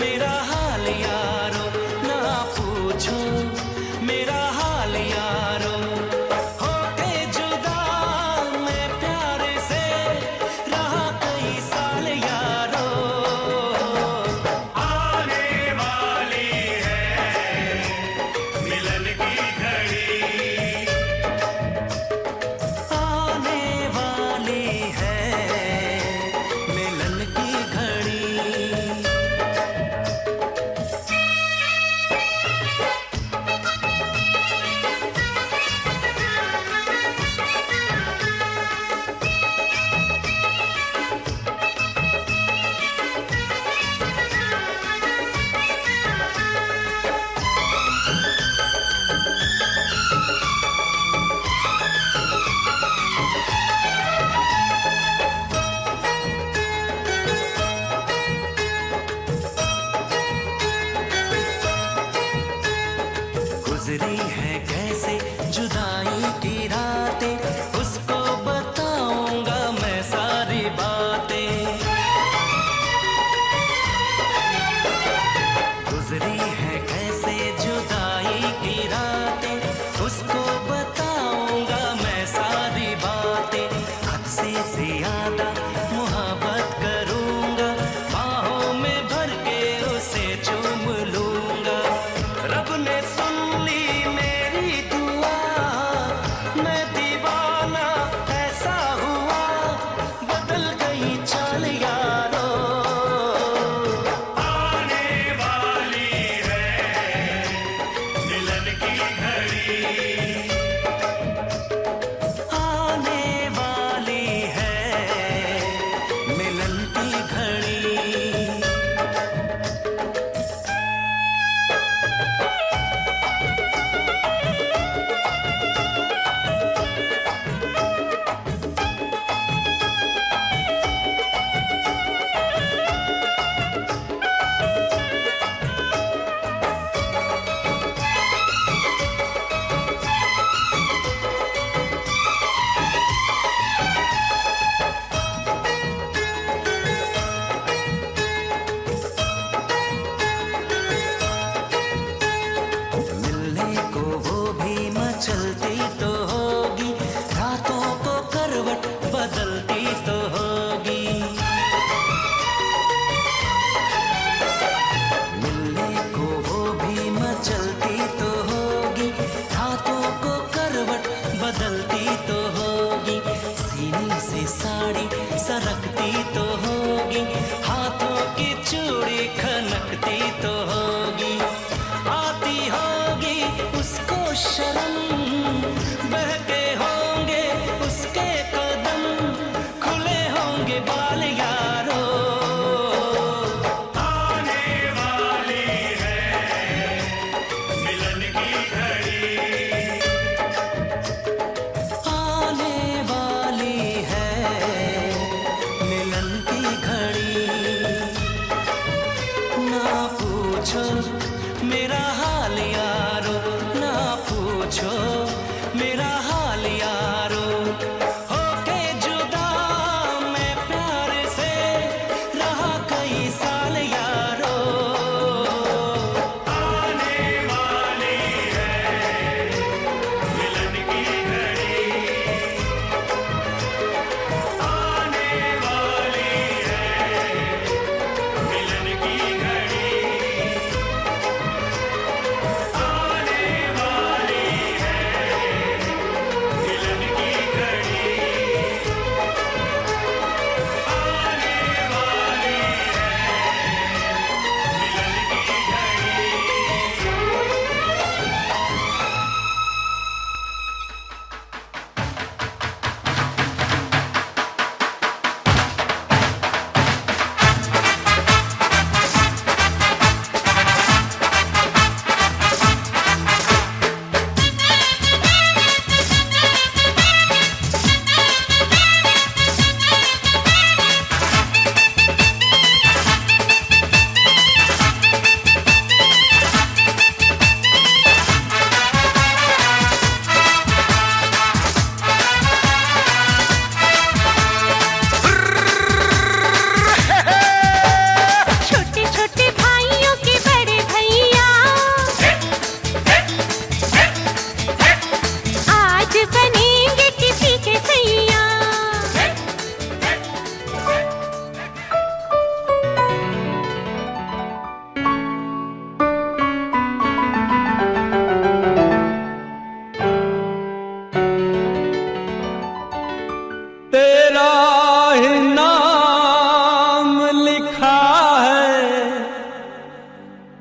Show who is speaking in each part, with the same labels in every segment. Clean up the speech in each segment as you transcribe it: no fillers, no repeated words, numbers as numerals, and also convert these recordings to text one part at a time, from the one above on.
Speaker 1: मेरा हाल यारो ना पूछो, मेरा हाल यारो। होके जुदा मैं प्यारे से रहा कई साल यारो।
Speaker 2: आने वाली है मिलन की घड़ी,
Speaker 1: आने वाली है मिलन की घड़ी।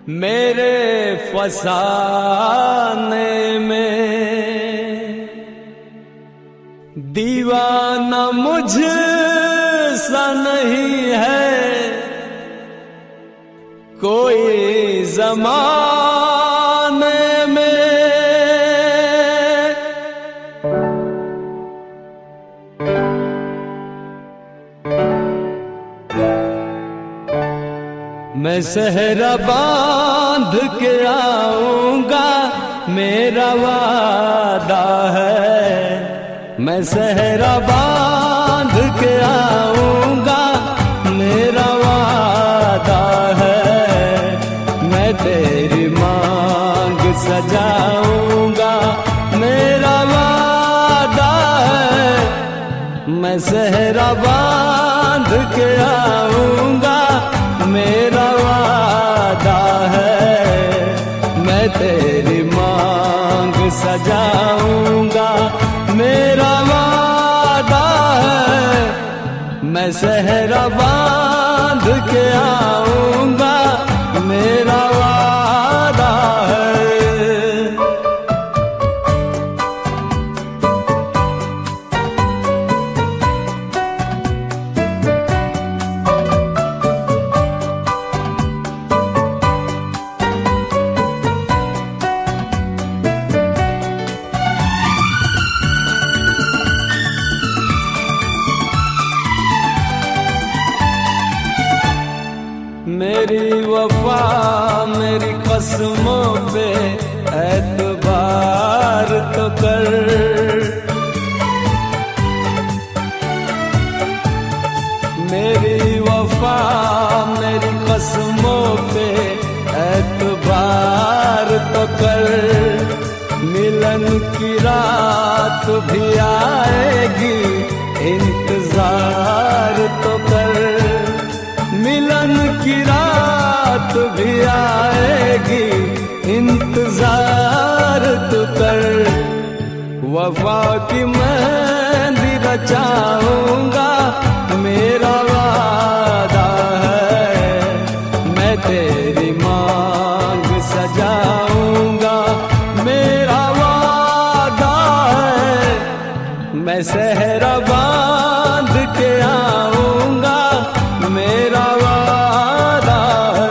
Speaker 3: मेरे फसाने में दीवाना मुझ सा नहीं है कोई ज़माने में। मैं सहरा बांध के आऊंगा मेरा वादा है। मैं सहरा बांध के आऊंगा मेरा वादा है। मैं तेरी मांग सजाऊंगा मेरा वादा है। मैं सहरा बांध के आऊंगा मेरा वादा है। मैं तेरी मांग सजाऊंगा मेरा वादा है। मैं सहरा बांध के आऊंगा मेरा वादा है। मेरी वफा मेरी कसमों पे एतबार तो कर। मेरी वफा मेरी कसमों पे एतबार तो कर। मिलन की रात भी आएगी इंतजार तो कर। मिलन की रात भी आएगी इंतजार तो कर। वफा की मेहंदी रचाऊंगा मेरा वादा है। मैं तेरी मांग सजाऊंगा मेरा वादा है। मैं सहरा बांध के आऊंगा मेरा वादा है।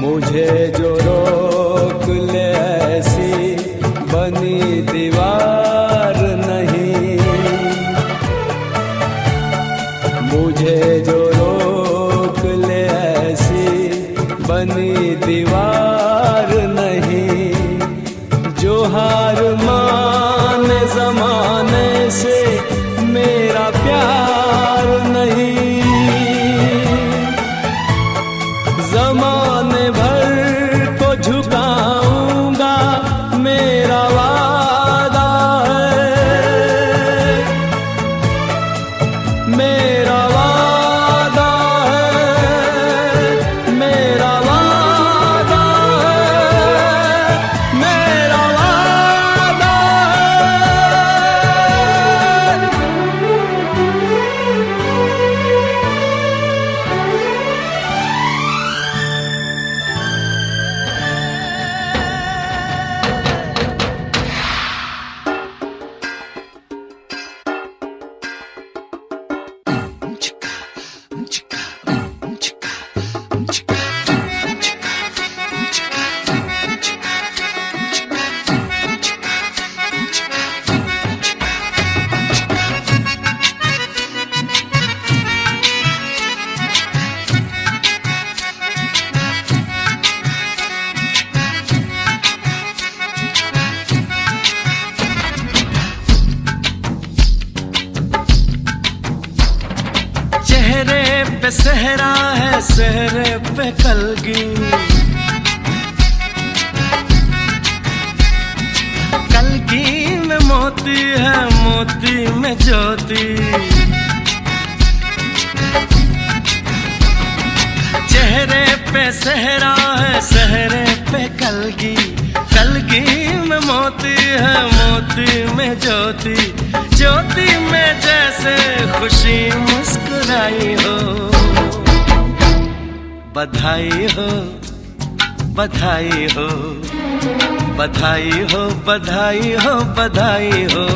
Speaker 3: मुझे जो रोक ले ऐसी बनी दीवार नहीं। मुझे जो रोक ले ऐसी बनी दीवार नहीं। जो हार माने ज़माने से मेरा प्यार नहीं। ज़माने भर को झुकाऊंगा मेरा वादा है। मेरा वादा है। मेरा वादा है। मेरा वादा
Speaker 1: पे सहरा है सहरे पे कलगी। कलगी में मोती है मोती में ज्योति। चेहरे पे सेहरा है, सेहरे पे कलगी, कलगी में मोती है, मोती में ज्योति। ज्योति में जैसे खुशी मुस्कुराई हो। बधाई हो, बधाई हो, बधाई हो, बधाई हो, बधाई हो।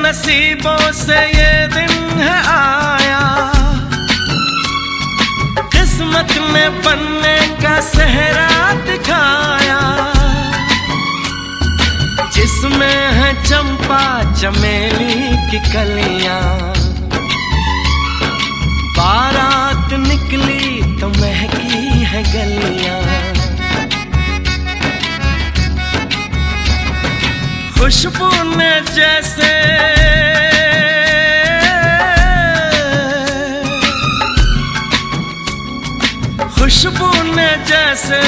Speaker 1: नसीबों से ये दिन है आया, किस्मत में बनने का सेहरा दिखाया, जिसमें है चंपा चमेली की कलियां। बारात निकली तो महकी है गलियां। खुशबू ने जैसे खुशबू ने जैसे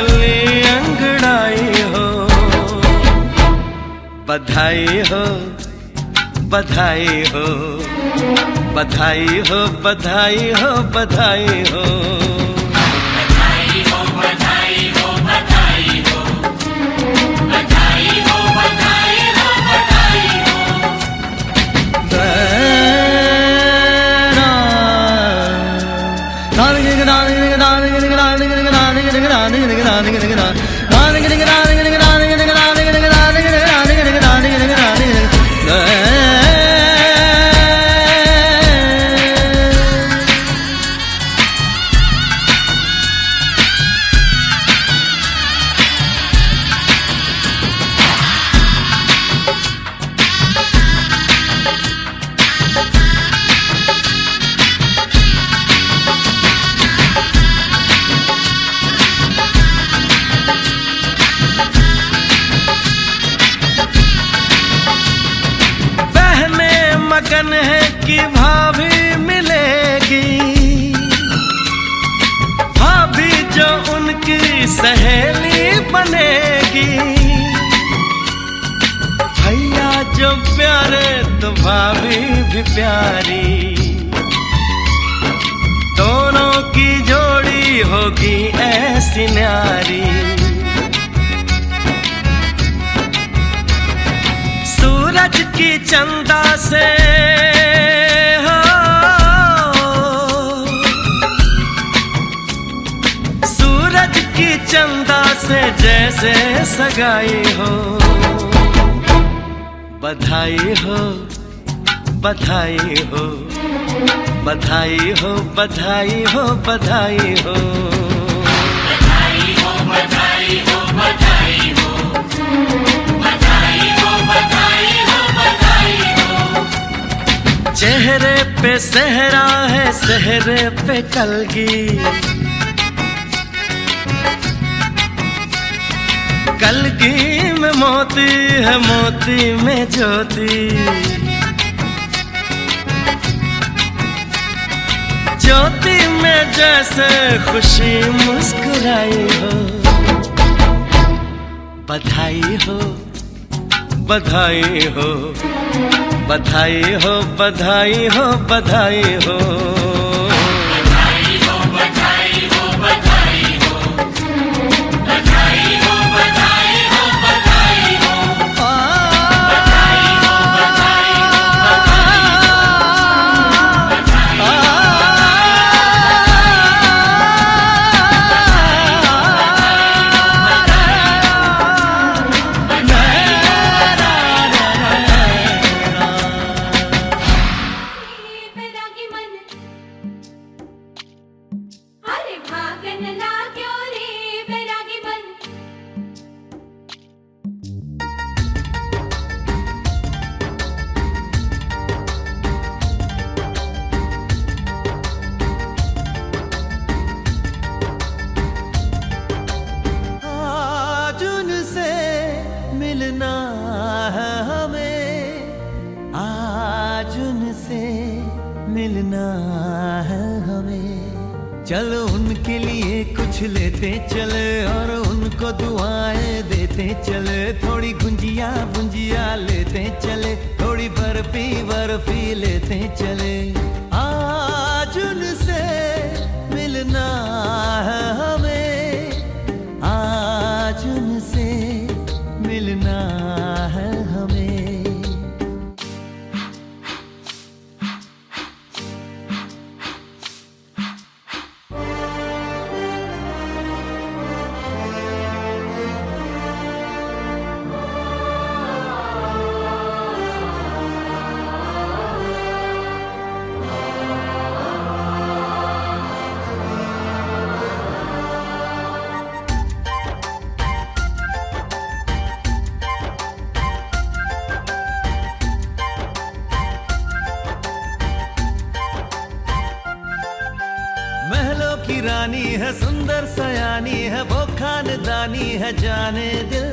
Speaker 1: ली अंगड़ाई हो। बधाई हो, बधाई हो, बधाई हो, बधाई हो, बधाई हो। मगन है कि भाभी मिलेगी, भाभी जो उनकी सहेली बनेगी। भैया जो प्यारे तो भाभी भी प्यारी, दोनों की जोड़ी होगी ऐसी न्यारी। सूरज की चंदा से हो, सूरज की चंदा से जैसे सगाई हो। बधाई हो, बधाई हो, बधाई हो, बधाई हो, बधाई हो। चेहरे पे सेहरा है, सेहरे पे कलगी, कलगी में मोती है, मोती में ज्योति। ज्योति में जैसे खुशी मुस्कुराई हो। बधाई हो, बधाई हो, बधाई हो, बधाई हो, बधाई हो। चलो उनके लिए कुछ लेते चले और उनको दुआएं देते चले। थोड़ी गुंजिया गुंजिया लेते चले, थोड़ी बर्फी बर्फी लेते चले। आज उनसे मिलना है हमें, आज उनसे मिलना है हमें। महलों की रानी है, सुंदर सयानी है, वो खानदानी है जाने दिल।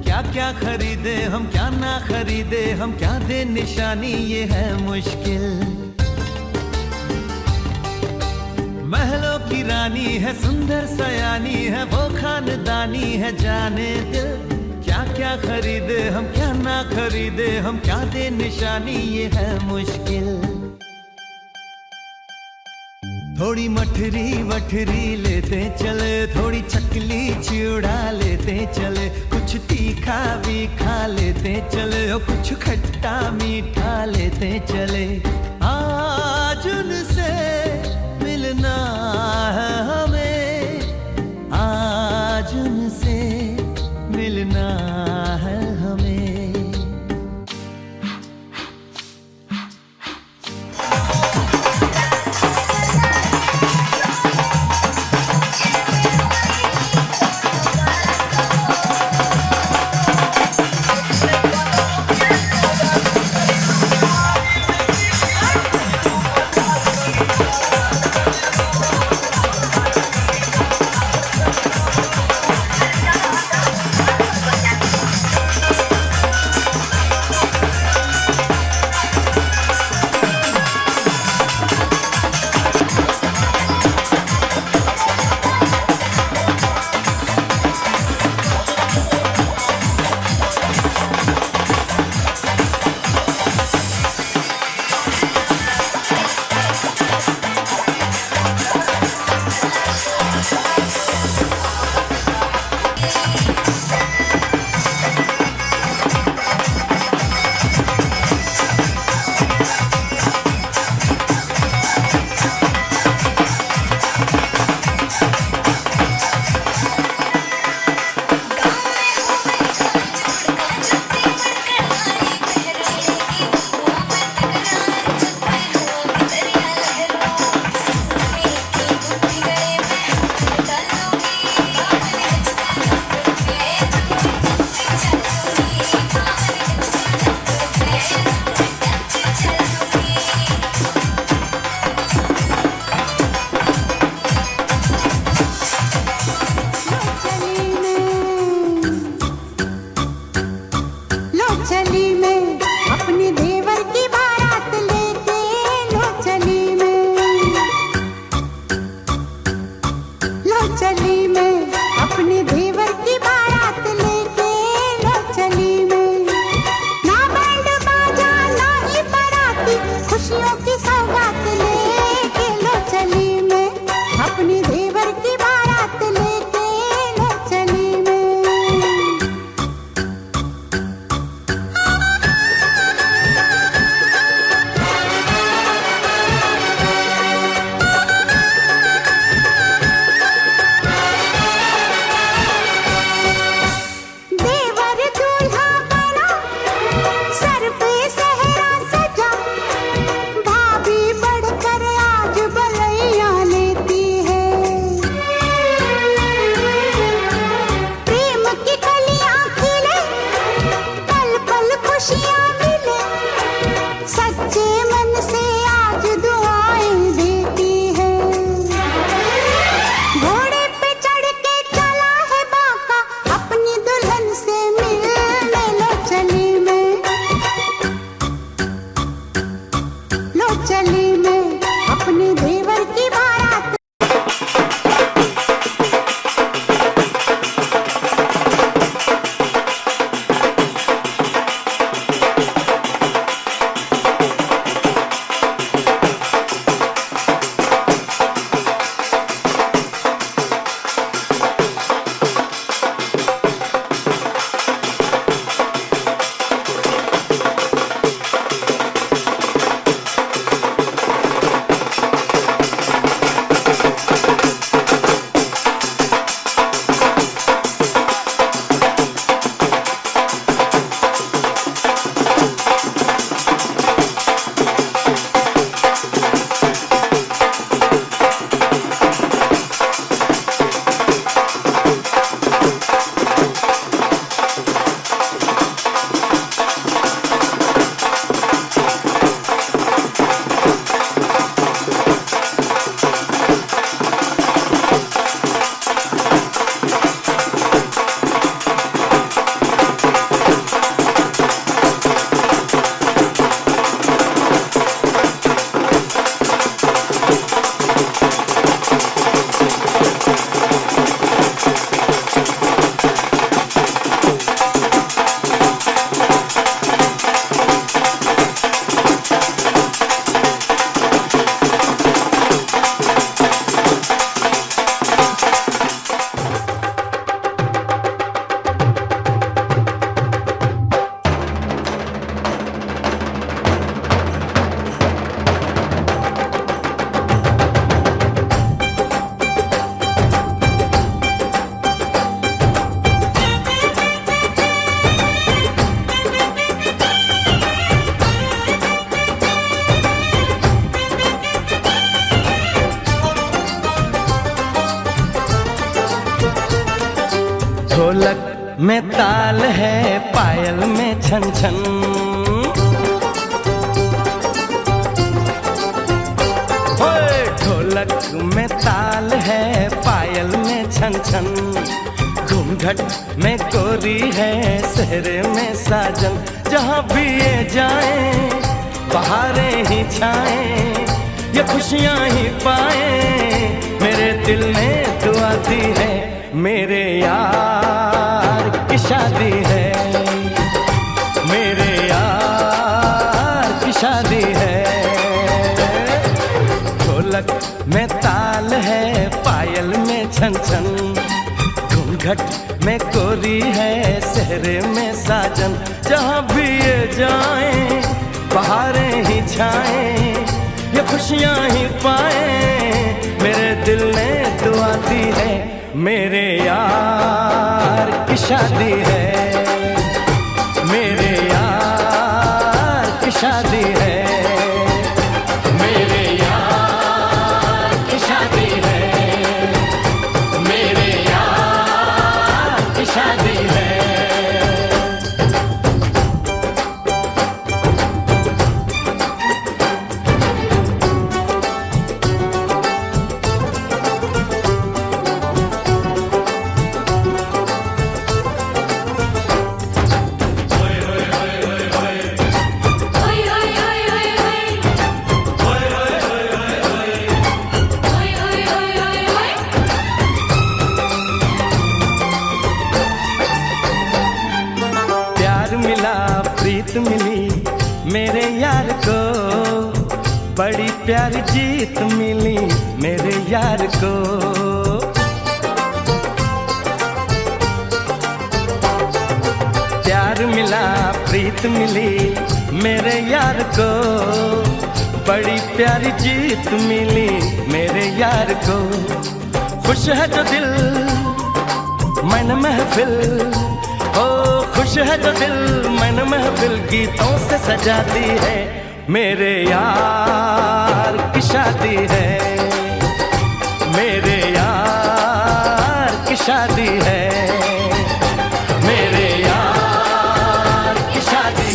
Speaker 1: क्या क्या खरीदे हम, क्या ना खरीदे हम, क्या दे निशानी, ये है मुश्किल। महलों की रानी है, सुंदर सयानी है, वो खानदानी है जाने दिल। क्या क्या खरीदे हम, क्या ना खरीदे हम, क्या दे निशानी, ये है मुश्किल। थोड़ी मठरी वठरी लेते चले, थोड़ी चकली चिड़ा लेते चले। कुछ तीखा भी खा लेते चले, और कुछ खट्टा मीठा लेते चले। आज उनसे मिलना है हमें, आज उनसे मिलना है हमें। ढोलक में ताल है, पायल में छन छन। ओए ढोलक में ताल है, पायल में छन छन। घूंघट में गोरी है, सेहरे में साजन। जहाँ भी ये जाए बहारें ही छाएं, ये खुशियाँ ही पाए। मेरे दिल ने दुआ दी है, मेरे यार की शादी है, मेरे यार की शादी है। ढोलक में ताल है, पायल में छन छन। घूंघट में गोरी है, सेहरे में साजन। जहाँ भी ये जाए बहारें ही छाएं, ये खुशियाँ ही पाए। मेरे दिल ने दुआ दी है, मेरे यार की शादी है, मेरे यार की शादी है, मेरे यार की शादी है, मेरे यार की शादी है। प्रीत मिली मेरे यार को, बड़ी प्यारी जीत मिली मेरे यार को। प्यार मिला प्रीत मिली मेरे यार को, बड़ी प्यारी जीत मिली मेरे यार को। खुश है जो दिल मन महफिल, ओ खुश है जो दिल मन महफिल गीतों से सजाती है। मेरे यार की शादी है, मेरे यार की शादी है, मेरे यार की शादी।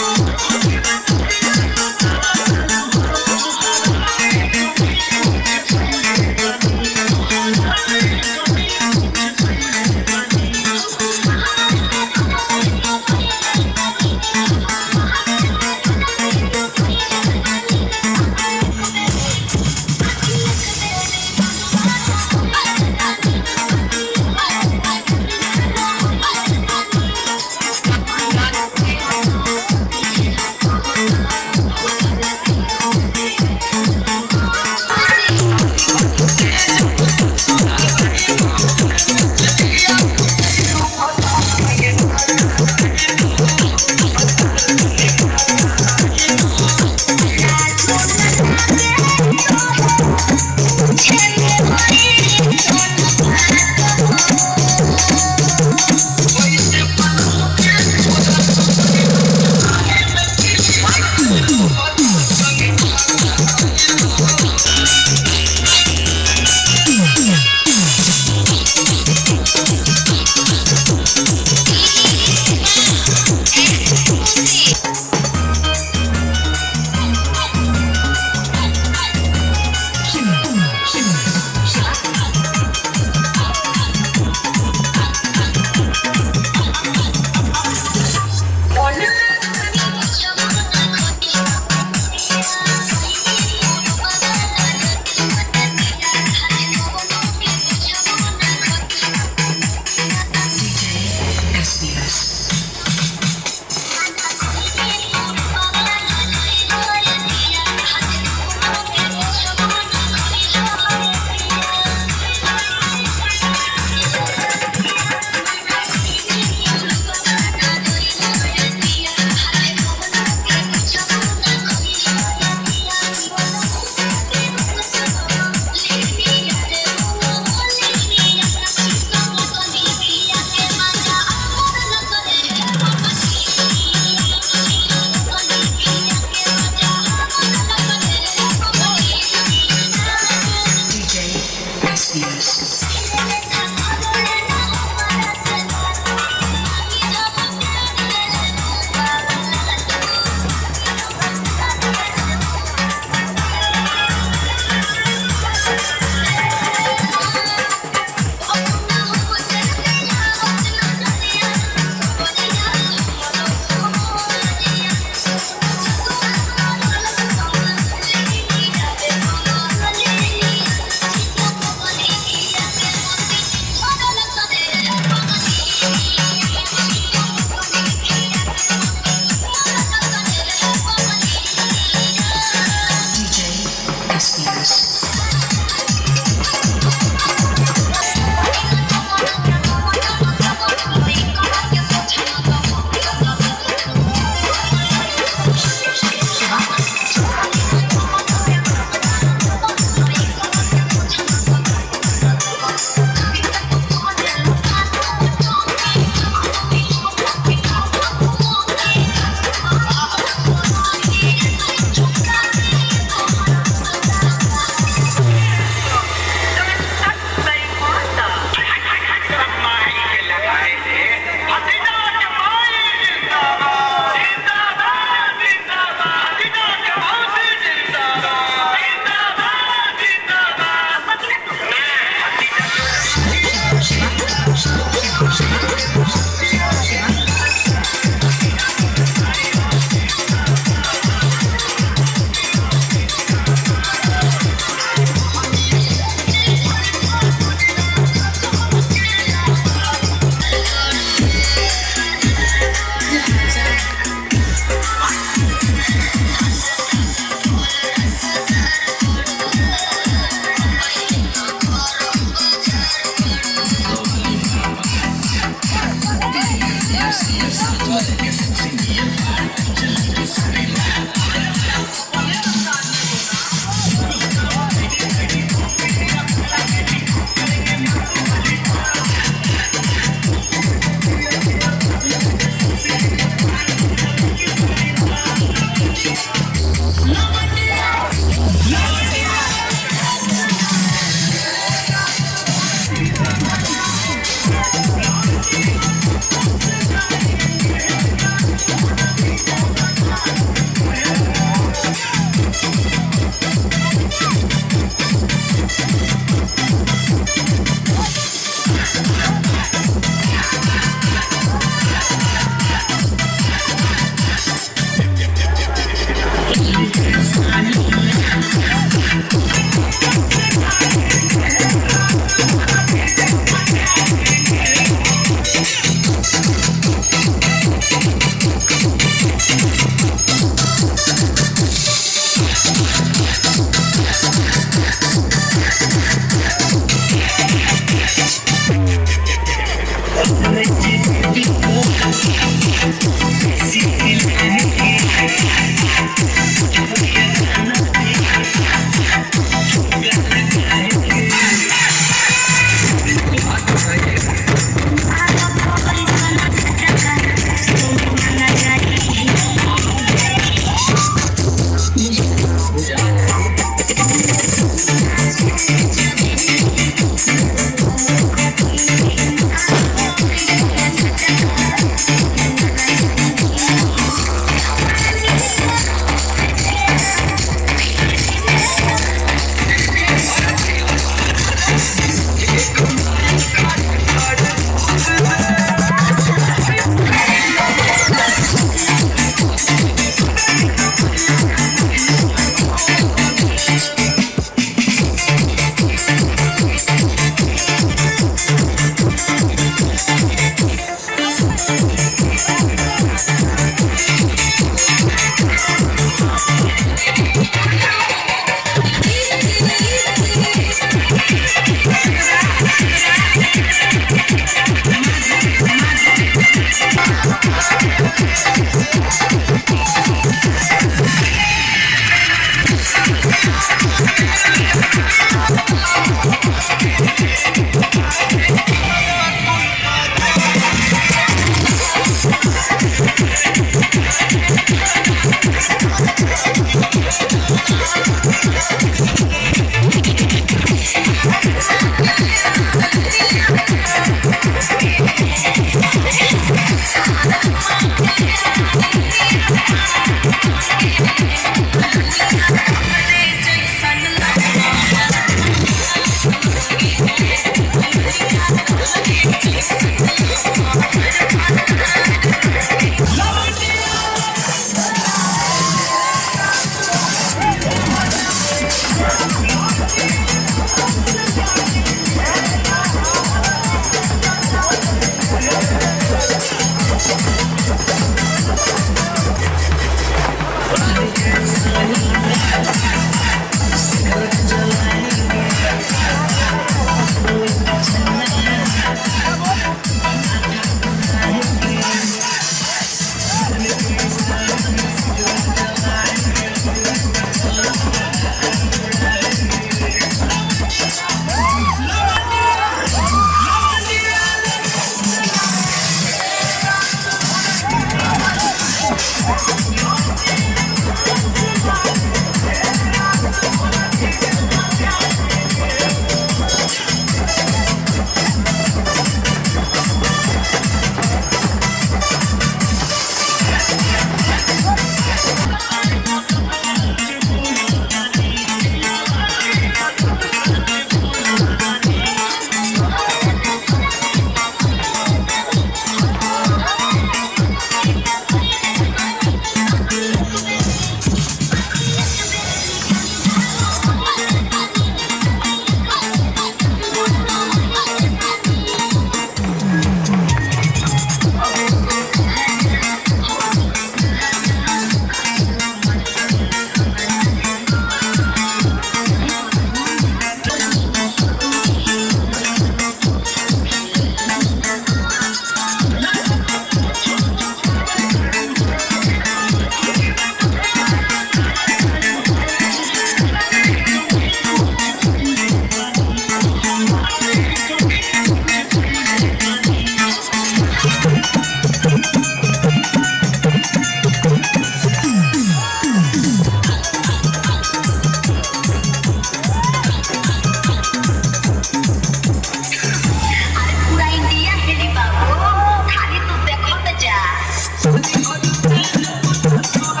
Speaker 4: Hãy subscribe cho kênh Ghiền Mì Gõ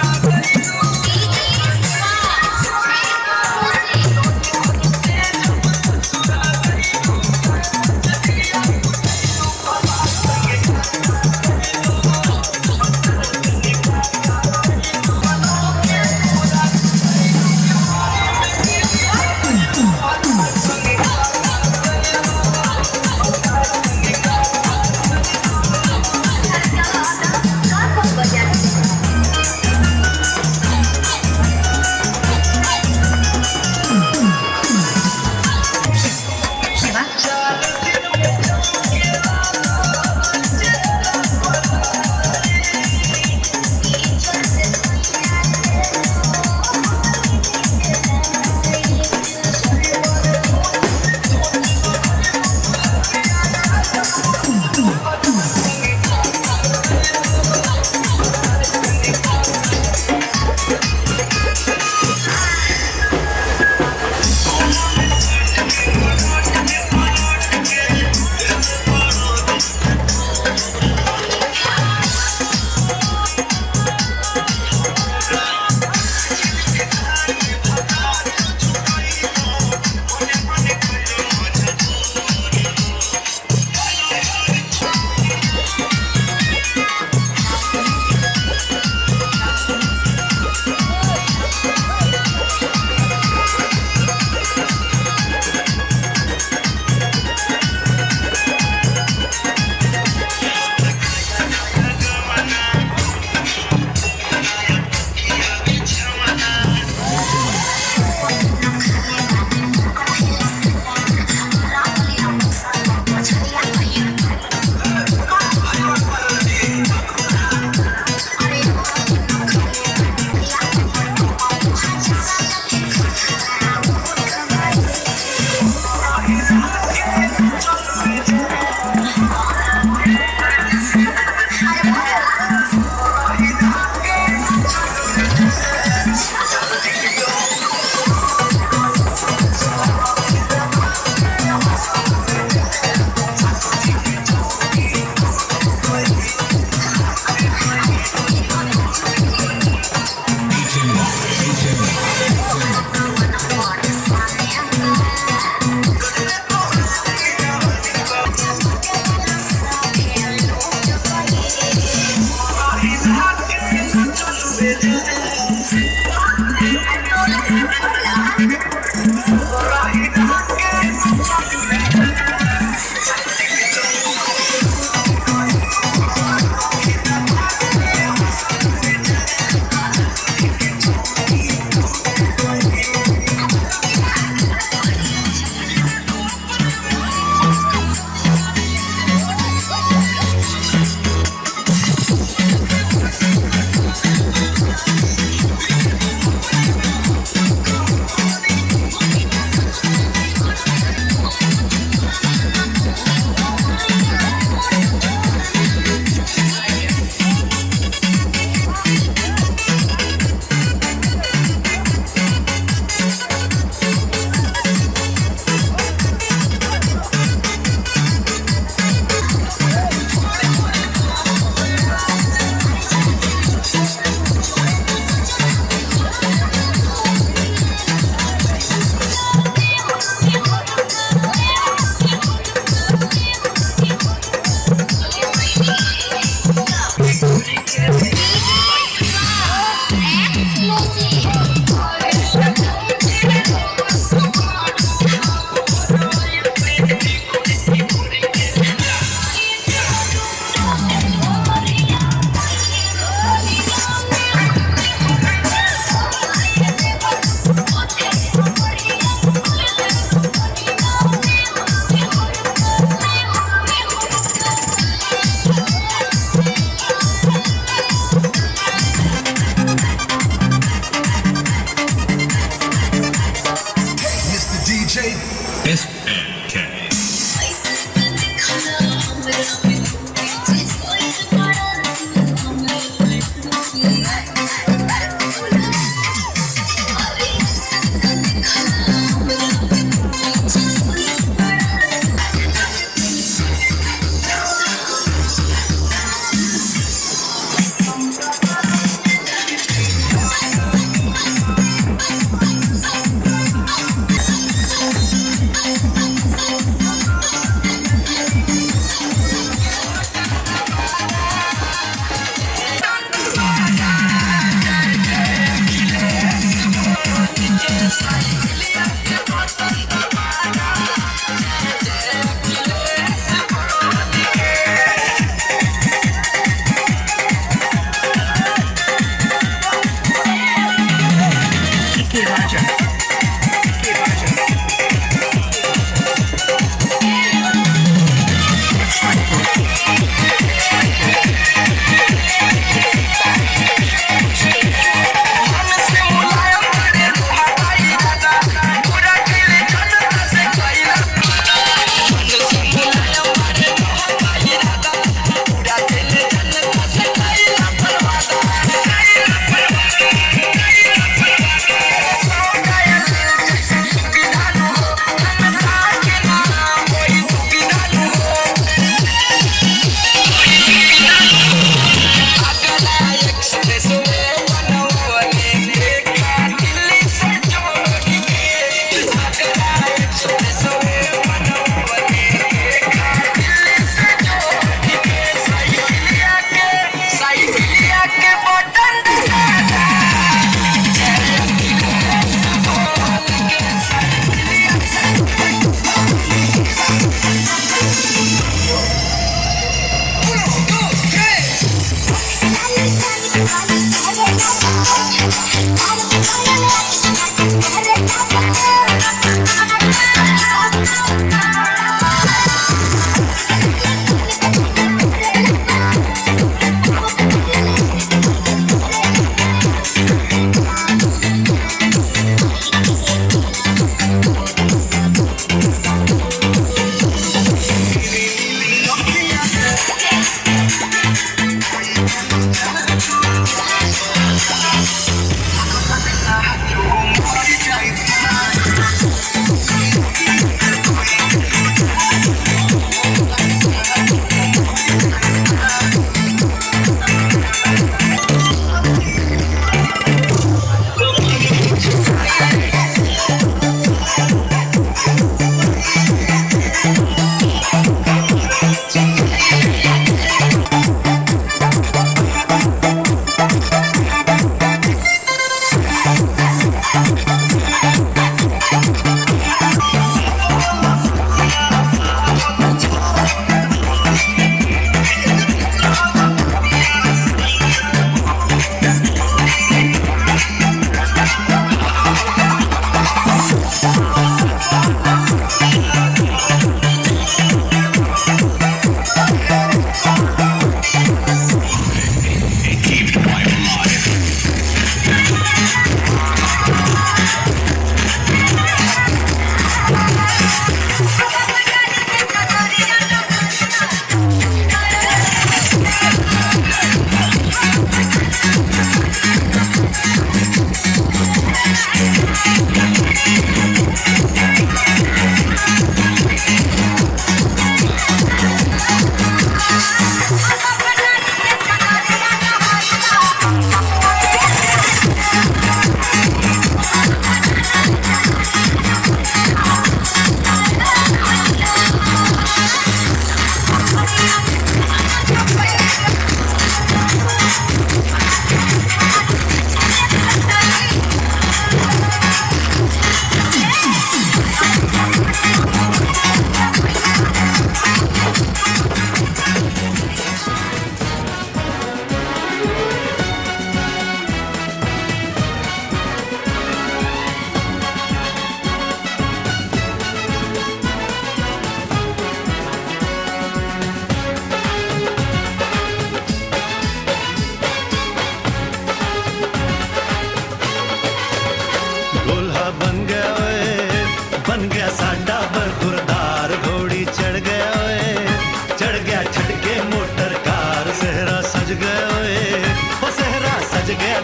Speaker 4: để không bỏ lỡ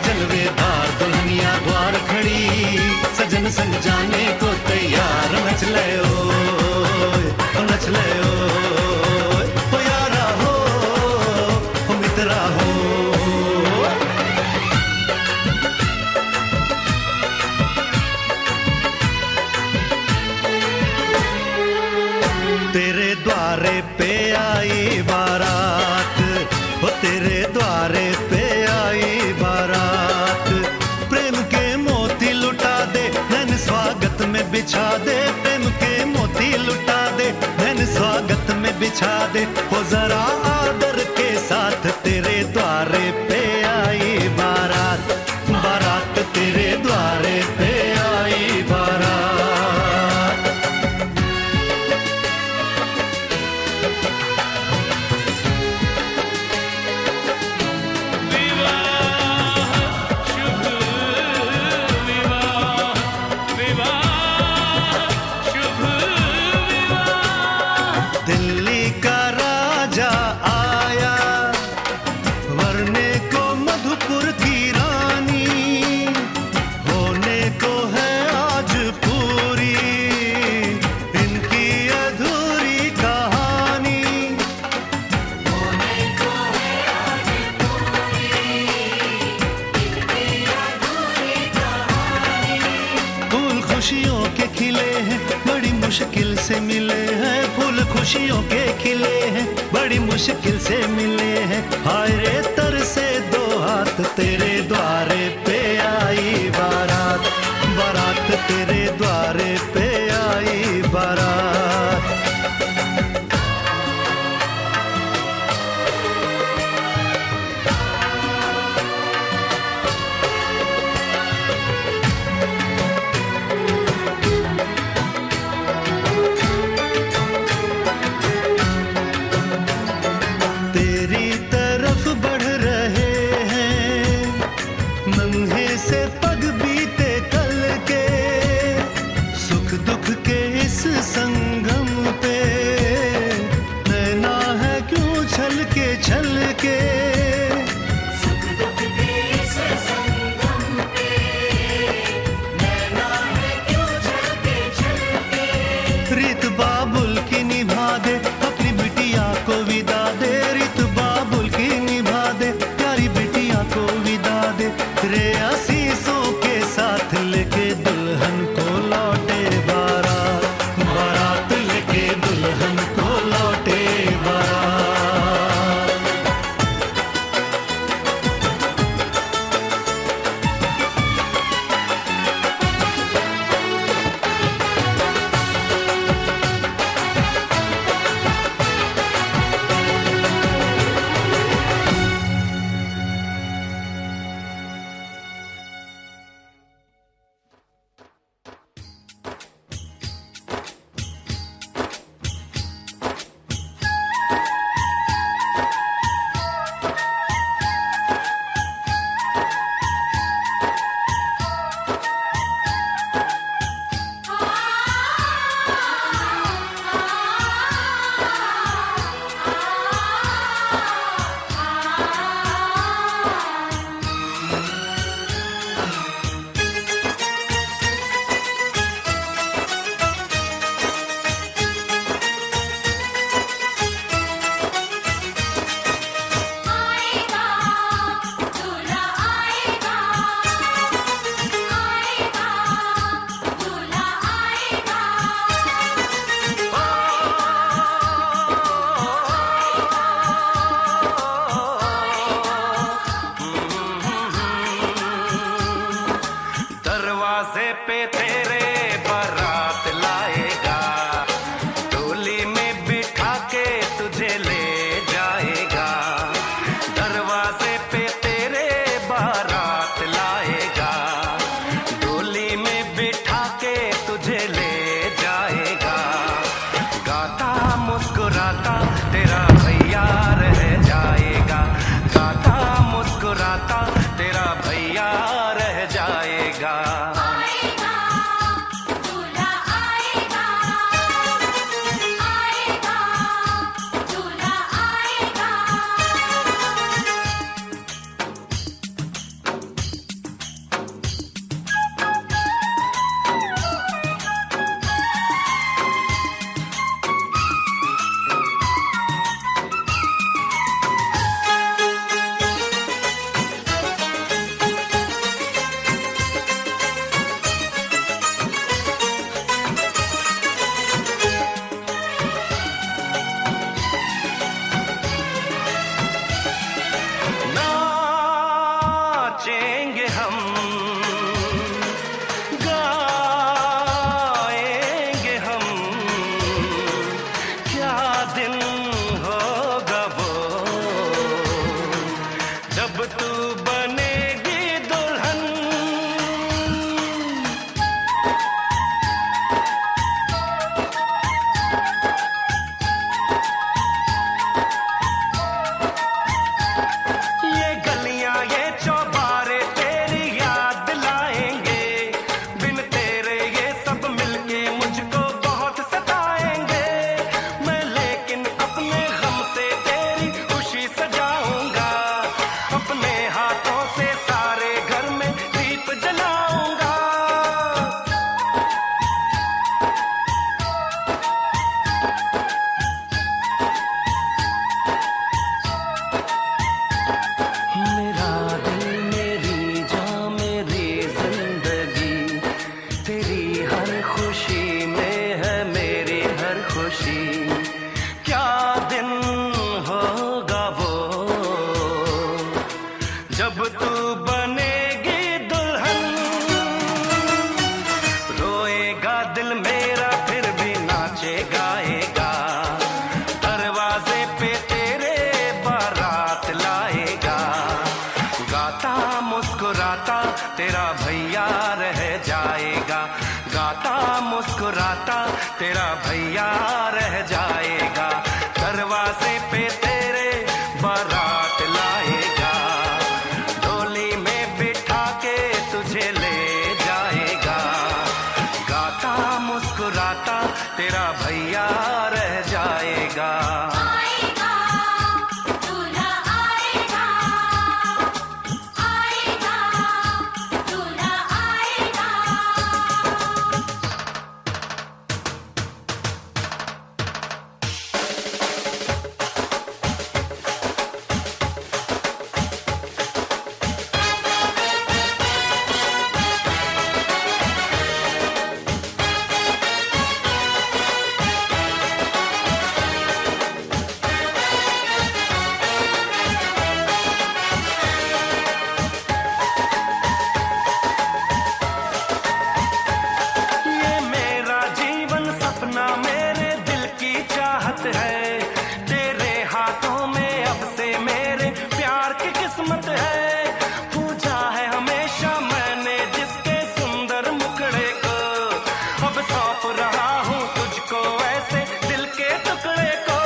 Speaker 1: जलवेदार दुल्हनिया द्वार खड़ी, सजन संग जाने को तैयार। नच ले ओ नच ले ओ यारा हो मित्रा हो। तेरे द्वारे पे आई बारात, हो तेरे द्वारे पे आई बारात। प्रेम के मोती लुटा दे नैन स्वागत में बिछा दे, प्रेम के मोती लुटा दे नैन स्वागत में बिछा दे। हो जरा आदर के साथ तेरे द्वारे पे आई बारात, बारात तेरे द्वारे पे आई बारात। दिल्ली का राजा आया, वरने को मधुपुर की रानी, होने को है आज पूरी इनकी अधूरी कहानी। होने को है आज पूरी इनकी अधूरी कहानी। फूल खुशियों के खिले हैं, बड़ी मुश्किल से मिले हैं। फूल खुशियों के खिले हैं, बड़ी मुश्किल से मिले हैं। हाय रे तर से दो हाथ, तेरे द्वारे पे आई बारात, बारात तेरे द्वारे पे आई बारात। मुस्कुराता तेरा भैया रह जाएगा।
Speaker 4: आएगा दूल्हा आएगा, आएगा दूल्हा आएगा।
Speaker 1: नाचेंगे हम, गाएंगे हम, क्या दिन होगा वो जब तू बनेगी दुल्हन। ये गलियां ये चौबारे तेरी याद दिलाएंगे, बिन तेरे ये सब मिलके मुझको बहुत सताएंगे। मैं लेकिन अपने गम से तेरी खुशी सजाऊंगा, अपने हाथों से सारे घर में दीप जलाऊंगा। मेरा दिल मेरी जान मेरी जिंदगी, तेरी हर खुशी में है मेरी हर खुशी। क्या दिन होगा वो जब तू बनेगी दुल्हन। रोएगा दिल मेरा फिर भी नाचे गाएगा, दरवाजे पे तेरे बारात लाएगा। गाता मुस्कुराता तेरा भैया रह जाएगा, गाता मुस्कुराता तेरा भैया रह जाएगा। दरवाजे पे तेरे बारात लाएगा, डोली में बिठा के तुझे ले जाएगा। गाता मुस्कुराता तेरा भैया रह जाएगा।
Speaker 4: आएगा दूल्हा आएगा, आएगा दूल्हा आएगा।
Speaker 1: ये मेरा जीवन सपना मेरे दिल की चाहत है, तेरे हाथों में अब से मेरे प्यार की किस्मत है। पूजा है हमेशा मैंने जिसके सुंदर मुखड़े को, अब सौंप रहा हूँ तुझको ऐसे दिल के टुकड़े को।